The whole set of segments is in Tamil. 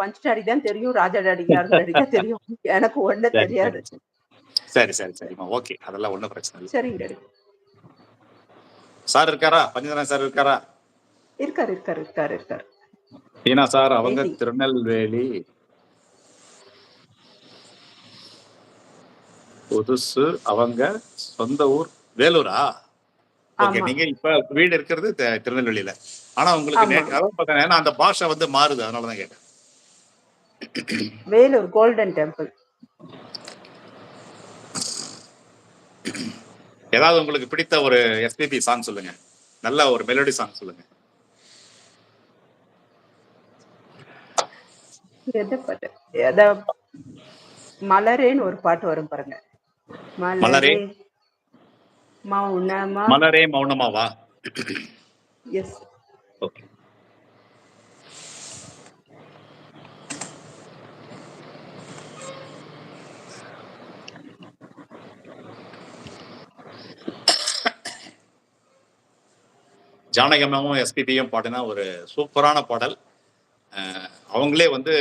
பஞ்ச் டாடி தான் தெரியும். ராஜா டாடி யாருன்னு டாடி தான் தெரியும். எனக்கு ஒண்ணும் சரி, தெரியாது. சரி, சரி. சரி, சரிம்மா. ஓகே. அதெல்லாம் ஒண்ணும் பிரச்சனை இல்ல. சரிங்க டாடி. சார் இருக்காரா? பஞ்சநாதன் சார் இருக்காரா? இருக்காரு. ஏன்னா சார் அவங்க வெயிட்டிங். திருநெல்வேலி புதுசு. அவங்க சொந்த ஊர் வேலூரா? ஓகே. ஆமா, நீங்க இப்ப வீடு இருக்கிறது திருநெல்வேலியில. ஆனா உங்களுக்கு ஆமா. அதான் பார்த்தேன். ஏன்னா அந்த பாஷை வந்து மாறுது. அதனால தான் கேட்டேன். Vellore golden temple. ஏதாவது உங்களுக்கு பிடித்த ஒரு எஸ்பிபி சாங் சொல்லுங்க. நல்ல ஒரு மெலோடி சாங் சொல்லுங்க. எந்த பாட்டு? எத மலரேன்னு ஒரு பாட்டு வரும் பாருங்க. மலரே மலரே மௌனமா. மலரே மௌனமாவா? எஸ். ஓகே. ஜானகமாவும் எஸ்பிபியும் பாடினா ஒரு சூப்பரான பாடல். அவங்களே வந்து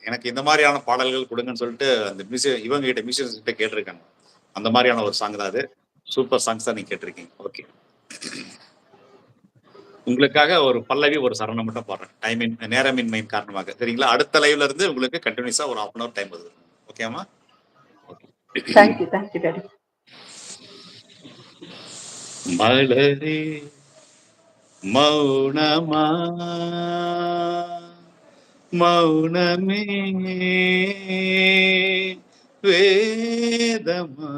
எனக்கு இந்த மாதிரியான பாடல்கள் கொடுங்கன்னு சொல்லிட்டு அந்த இவங்க கிட்ட மியூசியன்ஸ் கிட்ட கேட்டிருக்காங்க. அந்த மாதிரியான ஒரு சாங் தான் அது. சூப்பர் சாங்ஸ் தான் நீங்க கேட்டிருக்கீங்க. ஓகே. உங்களுக்காக ஒரு பல்லவி ஒரு சரணம் மட்டும் பாடுறேன். நேரமின்மையின் காரணமாக. சரிங்களா? அடுத்த லைவ்ல இருந்து உங்களுக்கு கண்டினியூஸா ஒரு 1/2 hour டைம் வருது. ஓகேமா? Thank you daddy. மலரே மௌனமா மௌனமே வேதமா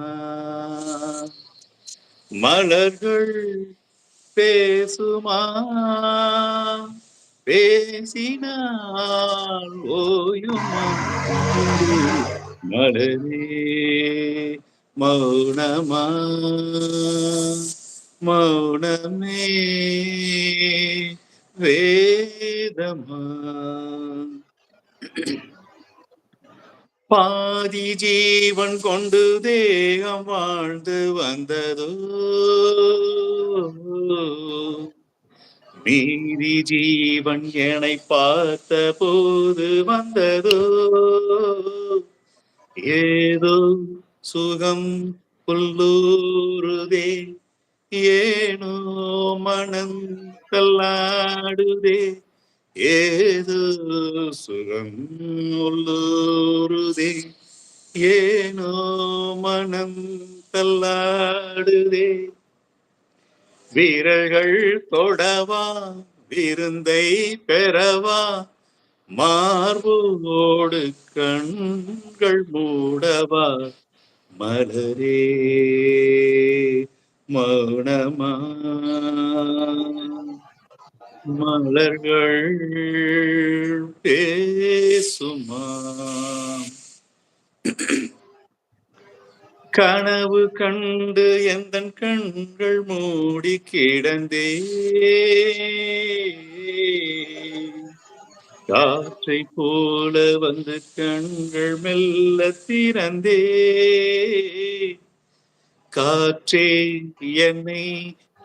மலர்கள் பேசுமா பேசினால் ஓயுமா மலரே மௌனமா மௌனமே வேதமா பாதி ஜீவன் கொண்டு தேகம் வாழ்ந்து வந்ததோ மீதி ஜீவன் என்னை பார்த்த போது வந்ததோ ஏதோ சுகம் புல்லூருதே ஏனோ மனம் தள்ளாடுதே ஏதோ சுகம் உள்ளூருதே ஏனோ மனம் தள்ளாடுதே வீரர்கள் தொடவா விருந்தை பெறவா மார்போடு கண்கள் மூடவா மலரே மௌனமா மலர்கள் பேசுமா கனவு கண்டு எந்த கண்கள் மூடி கிடந்தே காற்றை போல வந்து கண்கள் மெல்ல திறந்தே காற்றே என்னை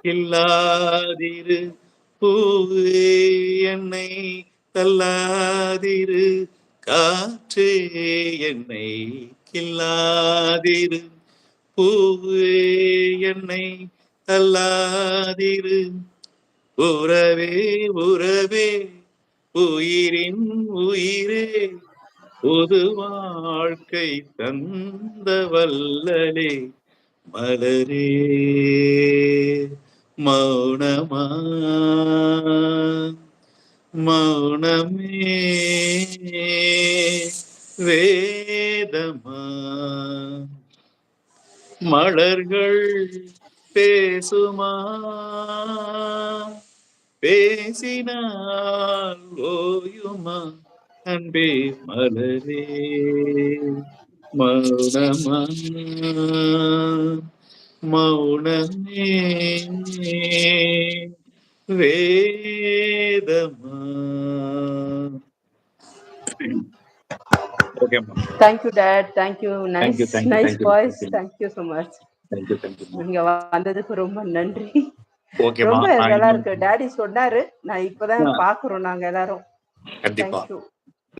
இல்லாதிரு பூவே என்னை தள்ளாதிரு காற்றே என்னை கில்லாதிரு பூவே என்னை தள்ளாதிரு உறவே உறவே உயிரின் உயிரே பொது வாழ்க்கை தந்த வல்லலே மலரே மௌனமா மௌனமே வேதமா மலர்கள் பேசுமா பேசினால் ஓயுமா அன்பே மலரே மௌனமா மௌனமே வேதமா. ஓகேம்மா. Thank you dot. Thank you. Thank you nice voice. Thank you so much. Thank you. நீங்க வந்ததுக்கு ரொம்ப நன்றி. ஓகேம்மா. ரொம்ப நல்லா இருக்கு. டாடி சொன்னாரு. நான் இப்பதான் பாக்குறோம் நாங்க எல்லாரும். கண்டிப்பா. தேங்க்யூ.